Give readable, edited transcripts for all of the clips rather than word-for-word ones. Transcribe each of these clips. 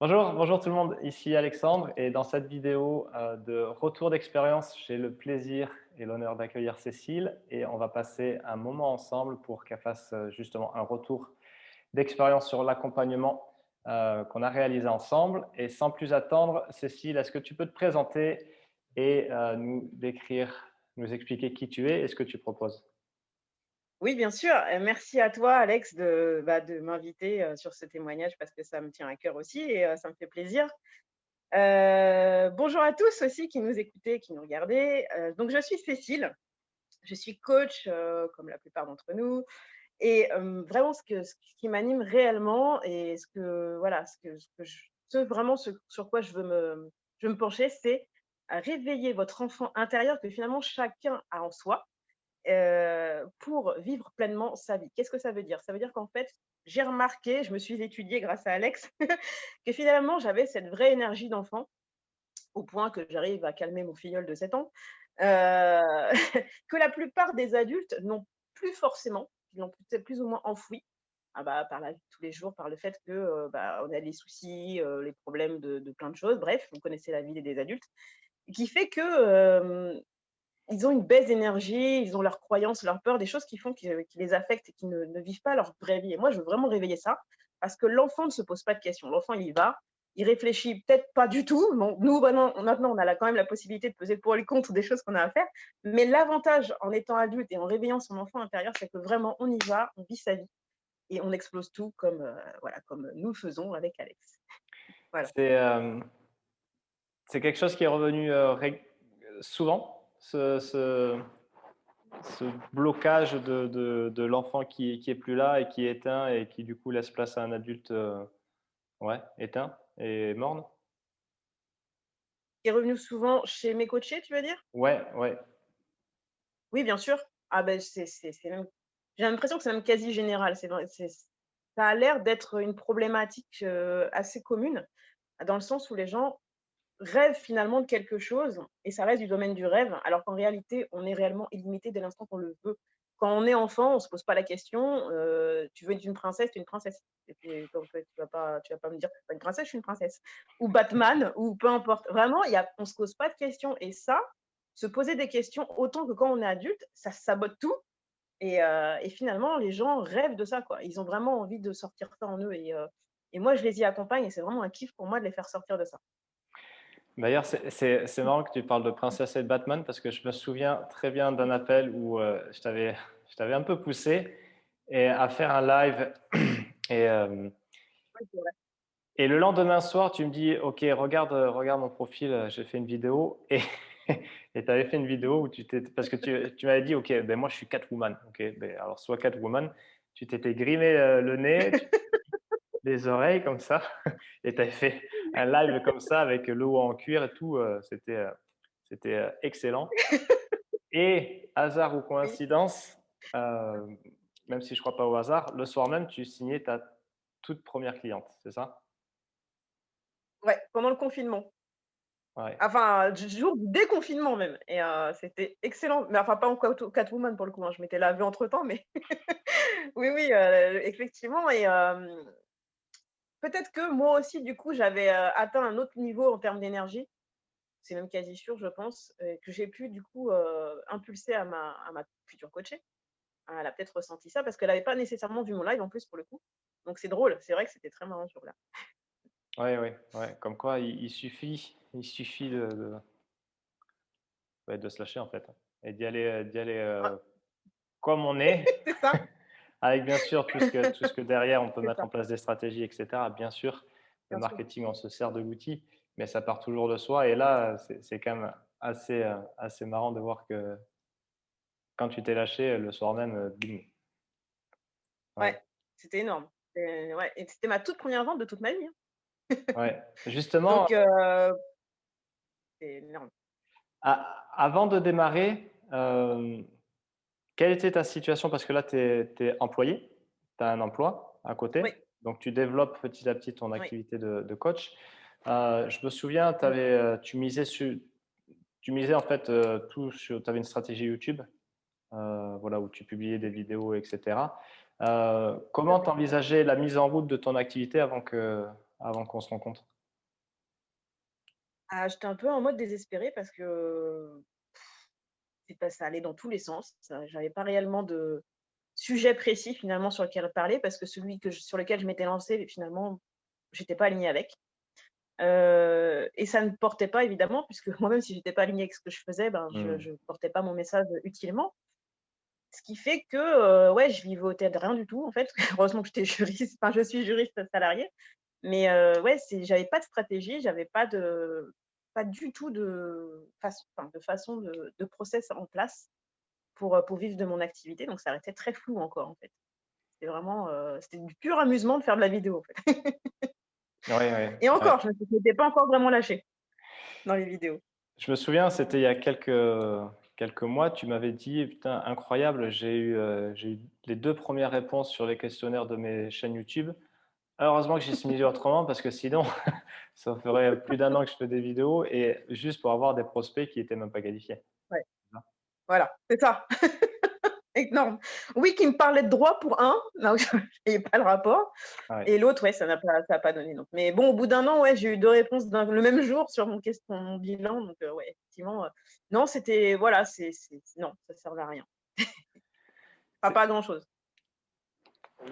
Bonjour tout le monde, ici Alexandre et dans cette vidéo de retour d'expérience, j'ai le plaisir et l'honneur d'accueillir Cécile et on va passer un moment ensemble pour qu'elle fasse justement un retour d'expérience sur l'accompagnement qu'on a réalisé ensemble. Et sans plus attendre, Cécile, est-ce que tu peux te présenter et nous décrire, nous expliquer qui tu es et ce que tu proposes? Oui, bien sûr. Merci à toi, Alex, de m'inviter, sur ce témoignage parce que ça me tient à cœur aussi et ça me fait plaisir. Bonjour à tous aussi qui nous écoutez, qui nous regardez. Donc je suis Cécile, je suis coach, comme la plupart d'entre nous et vraiment ce qui m'anime réellement et ce sur quoi je veux me pencher, c'est à réveiller votre enfant intérieur que finalement chacun a en soi pour vivre pleinement sa vie. Qu'est-ce que ça veut dire? Ça veut dire qu'en fait, j'ai remarqué, je me suis étudiée grâce à Alex, que finalement j'avais cette vraie énergie d'enfant, au point que j'arrive à calmer mon filleul de 7 ans, heu, que la plupart des adultes n'ont plus forcément, ils l'ont peut-être plus ou moins enfoui. Ah bah, par la vie de tous les jours, par le fait que, on a des soucis, les problèmes de plein de choses. Bref, vous connaissez la vie des adultes, qui fait que, ils ont une baisse d'énergie, ils ont leurs croyances, leurs peurs, des choses qui les affectent et qui ne vivent pas leur vraie vie. Et moi, je veux vraiment réveiller ça parce que l'enfant ne se pose pas de questions. L'enfant, il y va, il réfléchit peut-être pas du tout. Bon, nous, maintenant, on a quand même la possibilité de peser le pour et le contre des choses qu'on a à faire. Mais l'avantage en étant adulte et en réveillant son enfant intérieur, c'est que vraiment, on y va, on vit sa vie et on explose tout comme, voilà, comme nous faisons avec Alex. Voilà. C'est c'est quelque chose qui est revenu souvent, ce blocage de l'enfant qui est plus là et qui est éteint et qui du coup laisse place à un adulte, ouais, éteint et morne? Qui est revenu souvent chez mes coachés, tu veux dire? Ouais, ouais. Oui, bien sûr. Ah ben, c'est même j'ai l'impression que c'est même quasi général. C'est vrai, ça a l'air d'être une problématique, assez commune, dans le sens où les gens rêvent finalement de quelque chose et ça reste du domaine du rêve, alors qu'en réalité, on est réellement illimité dès l'instant qu'on le veut. Quand on est enfant, on se pose pas la question, «Tu veux être une princesse, tu es une princesse» et puis quand tu vas pas me dire: «Tu es pas une princesse, je suis une princesse» ou Batman ou peu importe. Vraiment, on se pose pas de questions et ça, se poser des questions autant que quand on est adulte, ça sabote tout et finalement les gens rêvent de ça, quoi. Ils ont vraiment envie de sortir ça en eux et moi je les y accompagne et c'est vraiment un kiff pour moi de les faire sortir de ça. D'ailleurs, c'est marrant que tu parles de Princesse et de Batman parce que je me souviens très bien d'un appel où, je t'avais un peu poussé et à faire un live et Ouais, c'est vrai. et le lendemain soir, tu me dis: «OK, regarde mon profil, j'ai fait une vidéo» et et tu avais fait une vidéo où tu t'étais parce que tu m'avais dit: «OK, ben moi je suis Catwoman». OK, beh, alors sois Catwoman. Tu t'étais grimé, le nez, les oreilles comme ça et tu avais fait un live comme ça avec le haut en cuir et tout, c'était excellent et hasard ou Oui, coïncidence, heu, même si je crois pas au hasard, le soir même, tu signais ta toute première cliente, c'est ça? ouais, pendant le confinement. Ouais. Enfin, du jour du déconfinement même et c'était excellent. Mais enfin pas en Catwoman pour le coup, hein, je m'étais lavée entre temps, mais oui, oui, effectivement et peut-être que moi aussi du coup j'avais, atteint un autre niveau en termes d'énergie. C'est même quasi sûr, je pense, que j'ai pu du coup, impulser à ma future coachée. Elle a peut-être ressenti ça parce qu'elle avait pas nécessairement vu mon live en plus pour le coup. Donc c'est drôle, c'est vrai que c'était très marrant ce jour-là. Ouais, ouais, ouais, comme quoi il suffit de ouais, de se lâcher en fait, hein et d'y aller, Ouais, comme on est, c'est ça, avec bien sûr tout ce que derrière on peut c'est mettre ça, en place des stratégies et cetera. Bien sûr, le bien sûr. marketing, on se sert de l'outil, mais ça part toujours de soi et là, c'est quand même assez marrant de voir que quand tu t'es lâché, le soir même, bim. Ouais, Ouais, c'était énorme. Ouais et c'était ma toute première vente de toute ma vie, hein. ouais. Justement, Donc c'est énorme. avant de démarrer, quelle était ta situation? Parce que là, tu es employé, tu as un emploi à Oui, côté, donc tu développes petit à petit ton oui. activité de coach. Je me souviens, Mmh. tu misais en fait, tout sur tu avais une stratégie YouTube, voilà, où tu publiais des vidéos et cetera. Tout à Comment tu fait. envisageais la mise en route de ton activité avant qu'on se rencontre? Ah, j'étais un peu en mode désespéré parce que ça allait dans tous les sens. J'avais pas réellement de sujet précis finalement sur lequel parler parce que celui sur lequel je m'étais lancée, finalement, j'étais pas alignée avec. Et ça ne portait pas évidemment puisque moi-même si j'étais pas alignée avec ce que je faisais, ben, Mmh. je portais pas mon message utilement. Ce qui fait que, ouais, je vivotais de rien du tout en fait. Heureusement que j'étais juriste, enfin je suis juriste salariée, mais ouais, j'avais pas de stratégie, j'avais pas du tout de façon de process en place pour vivre de mon activité, donc ça restait très flou encore en fait. C'était vraiment, c'était du pur amusement de faire de la vidéo en fait. Ouais, ouais, Et ouais. encore, je m'étais pas encore vraiment lâchée dans les vidéos. Je me souviens, c'était il y a quelques mois, tu m'avais dit: «Putain, incroyable, j'ai eu les 2 premières réponses sur les questionnaires de mes chaînes YouTube. Heureusement que j'ai signé autrement parce que sinon, ça ferait plus d'1 an que je fais des vidéos et juste pour avoir des prospects qui étaient même pas qualifiés». Ouais, voilà, c'est ça. Énorme. Oui, qui me parlait de droit pour un, là où je voyais pas le rapport. Ouais. Et l'autre, ouais, ça a pas donné non. Mais bon, au bout d'un an, ouais, j'ai eu 2 réponses le même jour sur mon bilan, donc ouais, effectivement, non, c'était voilà, non, ça servait à rien. Enfin, C'est pas à grand chose,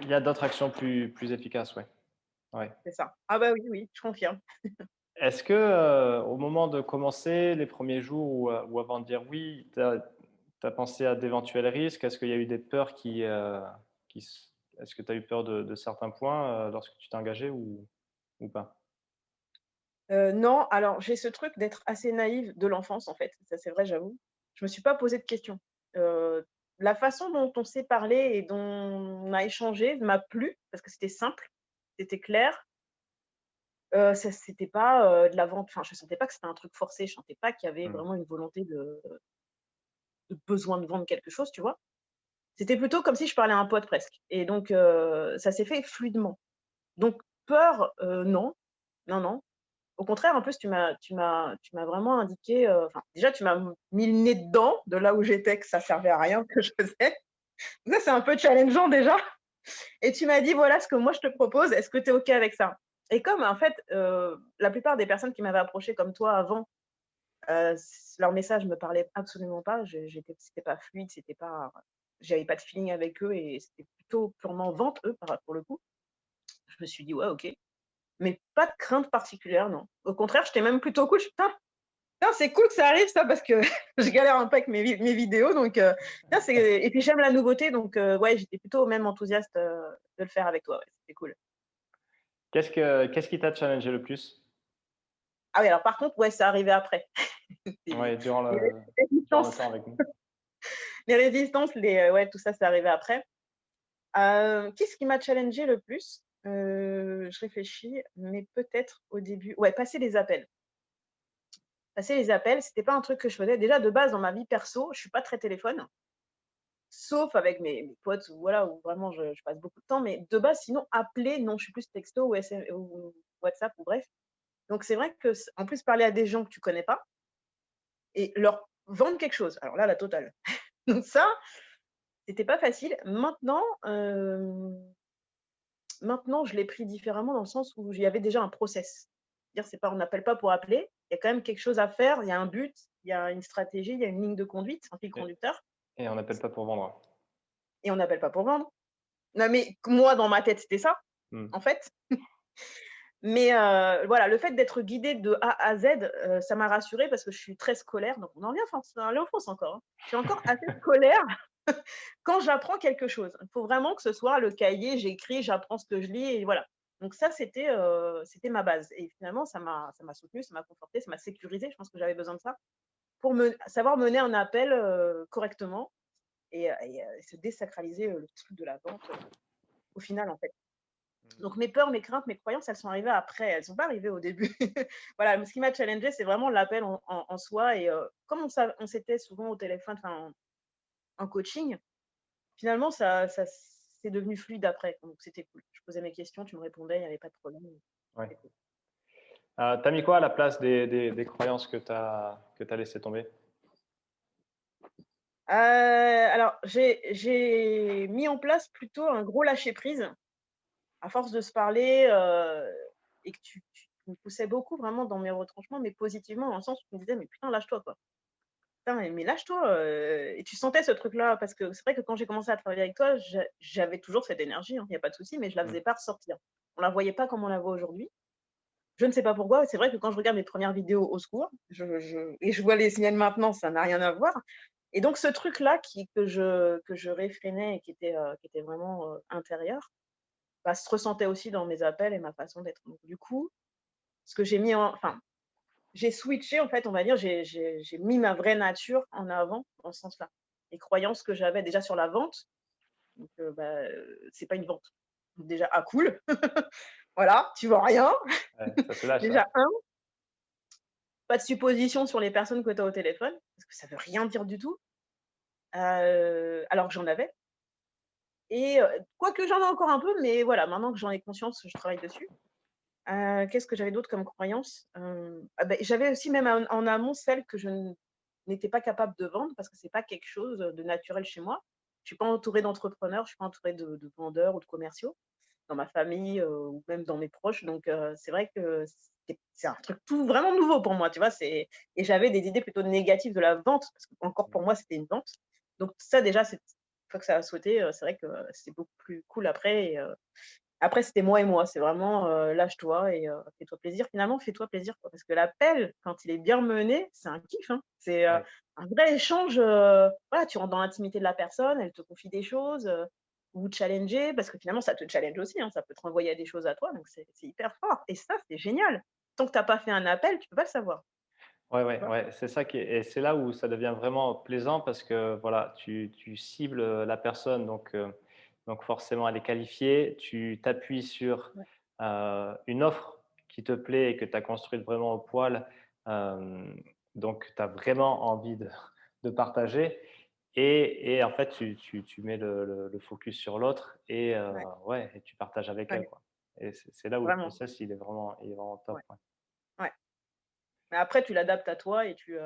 il y a d'autres actions plus efficaces, ouais. Ouais. c'est ça. Ah bah, oui, oui, je confirme. Est-ce que, au moment de commencer, les premiers jours ou avant de dire oui, tu as pensé à d'éventuels risques? Est-ce qu'il y a eu des peurs qui s est-ce que tu as eu peur de certains points, lorsque tu t'es engagé ou pas? Non, alors j'ai ce truc d'être assez naïve de l'enfance, en fait, ça c'est vrai, j'avoue. Je me suis pas posé de questions. Heu, la façon dont on s'est parlé et dont on a échangé m'a plu parce que c'était simple, c'était clair. Ça c'était pas, de la vente, enfin, je sentais pas que c'était un truc forcé, je sentais pas qu'il y avait Mmh. vraiment une volonté de besoin de vendre quelque chose, tu vois? C'était plutôt comme si je parlais à un pote presque et donc ça s'est fait fluidement. Donc peur, non, non, non. Au contraire, en plus, tu m'as vraiment indiqué, enfin, déjà, tu m'as mis le nez dedans, de là où j'étais, que ça servait à rien ce que je faisais. Ça, c'est un peu challengeant déjà et tu m'as dit: «Voilà ce que moi je te propose, est-ce que tu es OK avec ça?» Et comme en fait, la plupart des personnes qui m'avaient approchée comme toi avant, leur message me parlait absolument pas, c'était pas fluide, j'avais pas de feeling avec eux et c'était plutôt purement vente, eux, pour le coup. Je me suis dit: «Ouais, OK», mais pas de crainte particulière, non. Au contraire, j'étais même plutôt cool, putain, c'est cool que ça arrive ça parce que je galère un peu avec mes vidéos donc tiens, et puis j'aime la nouveauté donc ouais, j'étais plutôt même enthousiaste, de le faire avec toi, ouais, c'était cool. Qu'est-ce qui t'a challengé le plus? Ah oui, alors par contre, ouais, c'est arrivé après. Les Ouais, durant les le durant le résistances temps avec nous. les résistances, ouais, tout ça, c'est arrivé après. Qu'est-ce qui m'a challengée le plus? Je réfléchis, mais peut-être au début, ouais, passer les appels. Passer les appels, c'était pas un truc que je faisais. Déjà de base dans ma vie perso, je suis pas très téléphone. Sauf avec mes potes ou voilà, où vraiment je passe beaucoup de temps, mais de base, sinon appeler, non, je suis plus texto ou WhatsApp ou bref. Donc c'est vrai que en plus parler à des gens que tu connais pas et leur vendre quelque chose, alors là, la totale. Donc ça, c'était pas facile. Maintenant, je l'ai pris différemment dans le sens où il y avait déjà un process. C'est-à-dire, c'est pas on n'appelle pas pour appeler, il y a quand même quelque chose à faire, il y a un but, il y a une stratégie, il y a une ligne de conduite, un fil Et conducteur et on n'appelle pas pour vendre. et on n'appelle pas pour vendre. Non mais moi, dans ma tête, c'était ça, Mmh. en fait. Mais voilà, le fait d'être guidée de A à Z, ça m'a rassurée parce que je suis très scolaire, donc on en revient à l'enfance encore, hein. Je suis encore assez scolaire quand j'apprends quelque chose. Il faut vraiment que ce soit le cahier, j'écris, j'apprends ce que je lis et voilà. Donc ça, c'était ma base et finalement ça m'a soutenue, ça m'a confortée, ça m'a sécurisée. Je pense que j'avais besoin de ça pour savoir mener un appel, correctement et se désacraliser, le truc de la vente, au final, en fait. Donc mes peurs, mes craintes, mes croyances, elles sont arrivées après, elles sont pas arrivées au début. Voilà, mais ce qui m'a challengée, c'est vraiment l'appel en soi et comme on s'était souvent au téléphone, enfin en coaching, finalement ça c'est devenu fluide après, donc c'était cool. Je posais mes questions, tu me répondais, il y avait pas de problème, Ouais. c'était cool. Tu mis quoi à la place des croyances que tu laissé tomber? Alors j'ai mis en place plutôt un gros lâcher prise. À force de se parler, et que tu me poussais beaucoup vraiment dans mes retranchements, mais positivement, dans le sens où tu me disais: «Mais putain, lâche-toi, quoi. Putain, mais lâche-toi», et tu sentais ce truc-là parce que c'est vrai que quand j'ai commencé à travailler avec toi, j'avais toujours cette énergie, hein, il y a pas de souci, mais je la Mmh. faisais pas ressortir. On la voyait pas comme on la voit aujourd'hui. Je ne sais pas pourquoi, c'est vrai que quand je regarde mes premières vidéos, au secours, je vois les siennes maintenant, ça n'a rien à voir, et donc ce truc-là que je réfrénais et qui était vraiment, intérieur, bah, se ressentait aussi dans mes appels et ma façon d'être. Donc du coup, ce que j'ai mis en enfin, j'ai switché en fait, on va dire, j'ai mis ma vraie nature en avant dans ce sens-là. Les croyances que j'avais déjà sur la vente, donc bah, c'est pas une vente. Donc déjà, ah cool, voilà, tu vends rien. Ouais, ça se lâche ça. Déjà pas de supposition sur les personnes que tu as au téléphone, parce que ça veut rien dire du tout, alors que j'en avais, et quoique j'en ai encore un peu, mais voilà, maintenant que j'en ai conscience, je travaille dessus. Qu'est-ce que j'avais d'autre comme croyance? Ah beh, j'avais aussi même en amont celle que n'étais pas capable de vendre parce que c'est pas quelque chose de naturel chez moi. Je suis pas entourée d'entrepreneurs, je suis pas entourée de vendeurs ou de commerciaux dans ma famille, ou même dans mes proches, donc c'est vrai que c'est un truc tout vraiment nouveau pour moi, tu vois? Et j'avais des idées plutôt négatives de la vente parce qu'encore pour moi, c'était une vente. Donc ça déjà, c'est une fois que ça a sauté, c'est vrai que c'est beaucoup plus cool après, et après, c'était moi et moi. C'est vraiment, lâche-toi et fais-toi plaisir. Finalement, fais-toi plaisir, quoi, parce que l'appel, quand il est bien mené, c'est un kiff, hein. C'est, Ouais. un vrai échange, voilà, tu rentres dans l'intimité de la personne, elle te confie des choses, vous challenger parce que finalement, ça te challenge aussi, hein, ça peut te renvoyer à des choses à toi, donc c'est hyper fort et ça, c'est génial. Tant que tu as pas fait un appel, tu peux pas le savoir, Ouais, tu ouais, vois? ouais, c'est ça qui est et c'est là où ça devient vraiment plaisant parce que voilà, tu cibles, la personne donc forcément elle est qualifiée. Tu t'appuies sur, Ouais, une offre qui te plaît et que tu as construite vraiment au poil, donc tu as vraiment envie de partager et en fait tu mets le focus sur l'autre et ouais, ouais et tu partages avec elle, ouais, quoi et c'est là où le vraiment, process il est vraiment top, ouais, ouais. ouais. Mais après, tu l'adaptes à toi et tu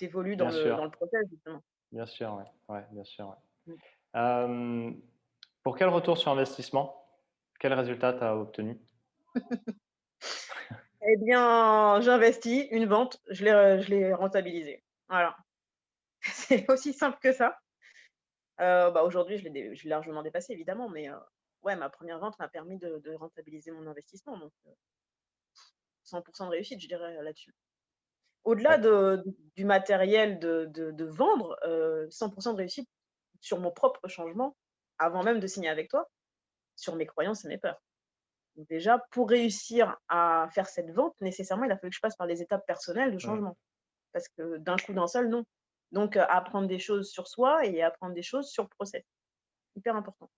évolues Bien dans sûr. le process, justement. Bien sûr, ouais. Ouais, bien sûr, ouais. Mmh. Pour quel retour sur investissement? Quel résultat tu as obtenu? Eh bien, j'investis, une vente, je l'ai rentabilisée. Voilà, c'est aussi simple que ça. Bah, aujourd'hui, je l'ai largement dépassé évidemment, mais ouais, ma première vente m'a permis de rentabiliser mon investissement, donc 100 de réussite, je dirais, là-dessus. Au-delà Ouais, du matériel de vendre, 100 de réussite sur mon propre changement, avant même de signer avec toi, sur mes croyances et mes peurs. Donc déjà, pour réussir à faire cette vente, nécessairement, il a fallu que je passe par des étapes personnelles de mmh, changement. Parce que d'un coup, d'un seul, non. Donc, apprendre des choses sur soi et apprendre des choses sur le process. Hyper important.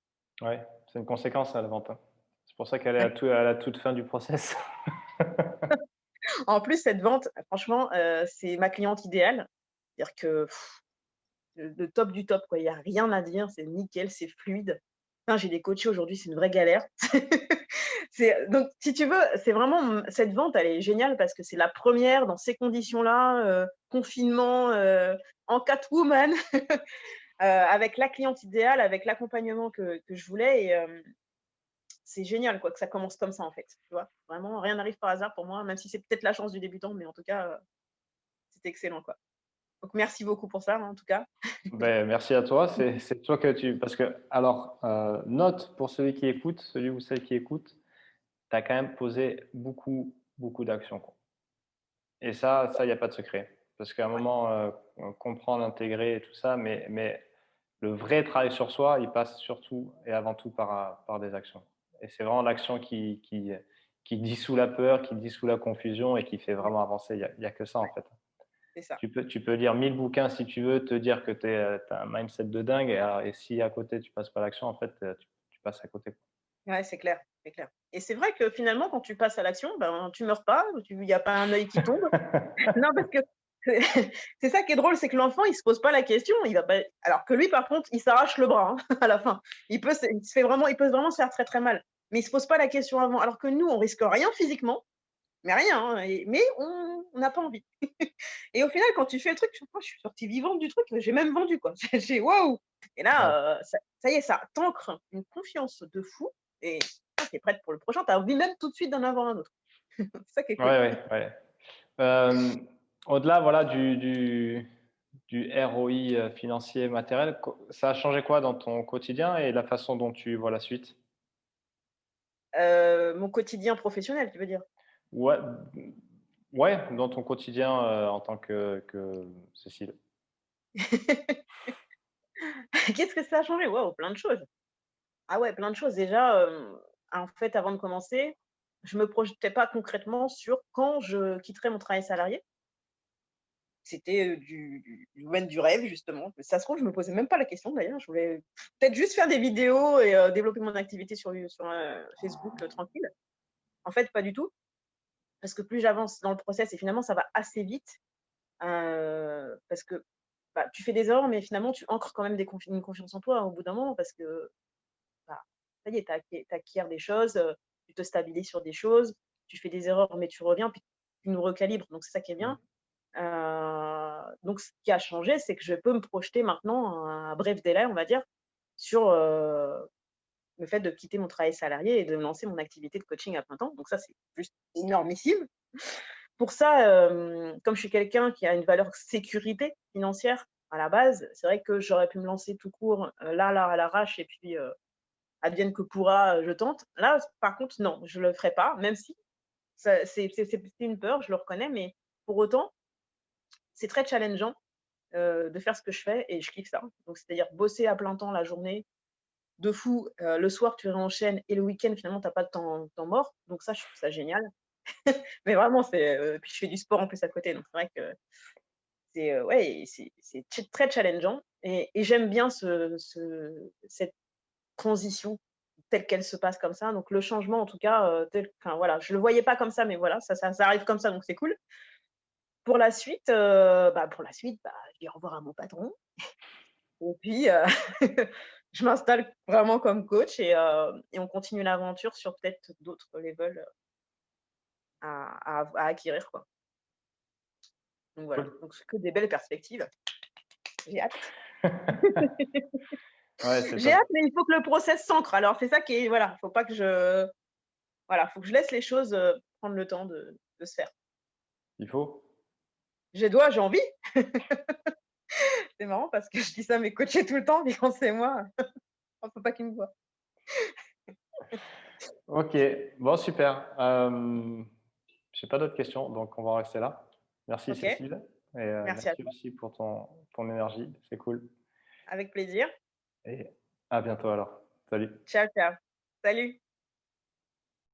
ouais, c'est une conséquence à la vente, hein. C'est pour ça qu'elle est Ouais. à la toute fin du process. En plus, cette vente, franchement, c'est ma cliente idéale. C'est-à-dire que le top du top, quoi. Il y a rien à dire, c'est nickel, c'est fluide. Putain, j'ai des coachés aujourd'hui, c'est une vraie galère. Donc si tu veux, c'est vraiment cette vente, elle est géniale parce que c'est la première dans ces conditions-là, confinement, en Catwoman, avec la cliente idéale, avec l'accompagnement que je voulais, et c'est génial quoi que ça commence comme ça en fait, tu vois? Vraiment rien n'arrive par hasard pour moi, même si c'est peut-être la chance du débutant, mais en tout cas, c'est excellent quoi. Donc merci beaucoup pour ça, hein, en tout cas. Beh, merci à toi. C'est toi que tu parce que alors, note pour celui qui écoute, celui ou celle qui écoute, tu as quand même posé beaucoup, beaucoup d'actions, quoi et ça, il y a pas de secret. Parce qu'à un Ouais, moment, comprendre, intégrer et tout ça, mais le vrai travail sur soi, il passe surtout et avant tout par des actions et c'est vraiment l'action qui dissout la peur, qui dissout la confusion et qui fait ouais, vraiment avancer. Il y a que ça, en ouais, fait. c'est ça. Tu peux lire 1000 bouquins si tu veux, te dire que tu as un mindset de dingue et si à côté tu passes pas à l'action, en fait, tu passes à côté. Ouais, c'est clair, c'est clair. Et c'est vrai que finalement, quand tu passes à l'action, ben, tu meurs pas, il y a pas un œil qui tombe. Non, parce que c'est c'est ça qui est drôle, c'est que l'enfant, il se pose pas la question, il va pas alors que lui, par contre, il s'arrache le bras, hein, à la fin. Il peut vraiment se faire très, très mal. Mais il se pose pas la question avant. Alors que nous, on risque rien physiquement, mais rien, hein, mais on n'a pas envie. Et au final, quand tu fais le truc, tu fais: «Oh, je suis sortie vivante du truc, j'ai même vendu, quoi». J'ai waouh! Et Ouais, là, ça y est, ça t'ancre une confiance de fou, et tu es prête pour le prochain. Tu as envie même tout de suite d'en avoir un autre. C'est ça qui est Ouais, cool. ouais, ouais. Au-delà, voilà, du ROI financier matériel, ça a changé quoi dans ton quotidien et la façon dont tu vois la suite? Mon quotidien professionnel, tu veux dire? Ouais, ouais, dans ton quotidien en tant que Cécile. Qu'est-ce que ça a changé? Waouh, plein de choses. Ah ouais, plein de choses. Déjà, en fait, avant de commencer, je me projetais pas concrètement sur quand je quitterais mon travail salarié. C'était, du domaine du rêve justement. Ça se trouve, je me posais même pas la question d'ailleurs. Je voulais peut-être juste faire des vidéos et développer mon activité sur Facebook, tranquille. En fait, pas du tout, parce que plus j'avance dans le process et finalement ça va assez vite, parce que, bah, tu fais des erreurs, mais finalement tu ancres quand même une confiance en toi au bout d'un moment parce que, bah, ça y est, tu acquiers des choses, tu te stabilises sur des choses, tu fais des erreurs, mais tu reviens, puis tu nous recalibres, donc c'est ça qui est bien. Donc ce qui a changé, c'est que je peux me projeter maintenant à bref délai, on va dire, sur, le fait de quitter mon travail salarié et de me lancer mon activité de coaching à plein temps. Donc ça, c'est juste énormissime. Pour ça, comme je suis quelqu'un qui a une valeur sécurité financière à la base, c'est vrai que j'aurais pu me lancer tout court, là, à l'arrache et puis, advienne que pourra, je tente. Là, par contre, non, je le ferai pas, même si ça c'est une peur, je le reconnais, mais pour autant, c'est très challengeant, de faire ce que je fais et je kiffe ça. Donc c'est-à-dire bosser à plein temps la journée, de fou, le soir tu réenchaînes et le week-end finalement tu as pas de temps mort. Donc ça, je trouve ça génial. Mais vraiment c'est, puis je fais du sport en plus à côté, donc c'est vrai que c'est, ouais, c'est très challengeant et j'aime bien cette transition telle qu'elle se passe comme ça. Donc le changement en tout cas, enfin voilà, je le voyais pas comme ça, mais voilà, ça arrive comme ça, donc c'est cool. Pour la suite, bah, je dis au revoir à mon patron et puis, je m'installe vraiment comme coach et on continue l'aventure sur peut-être d'autres levels, à acquérir, quoi. Donc voilà, Cool. donc c'est que des belles perspectives. J'ai hâte. Ouais, c'est J'ai top. hâte, mais il faut que le process s'ancre. Alors c'est ça qui est voilà, faut pas que je voilà, faut que je laisse les choses, prendre le temps de se faire. Il faut. J'ai envie. C'est marrant parce que je dis ça à mes coachés tout le temps, mais quand c'est moi, faut pas qu'ils me voient. OK, bon super. J'ai pas d'autres questions, donc on va en rester là. Merci OK, Cécile et merci à merci toi, aussi pour ton énergie, c'est cool avec plaisir. et à bientôt alors. Salut. Ciao, ciao. Salut.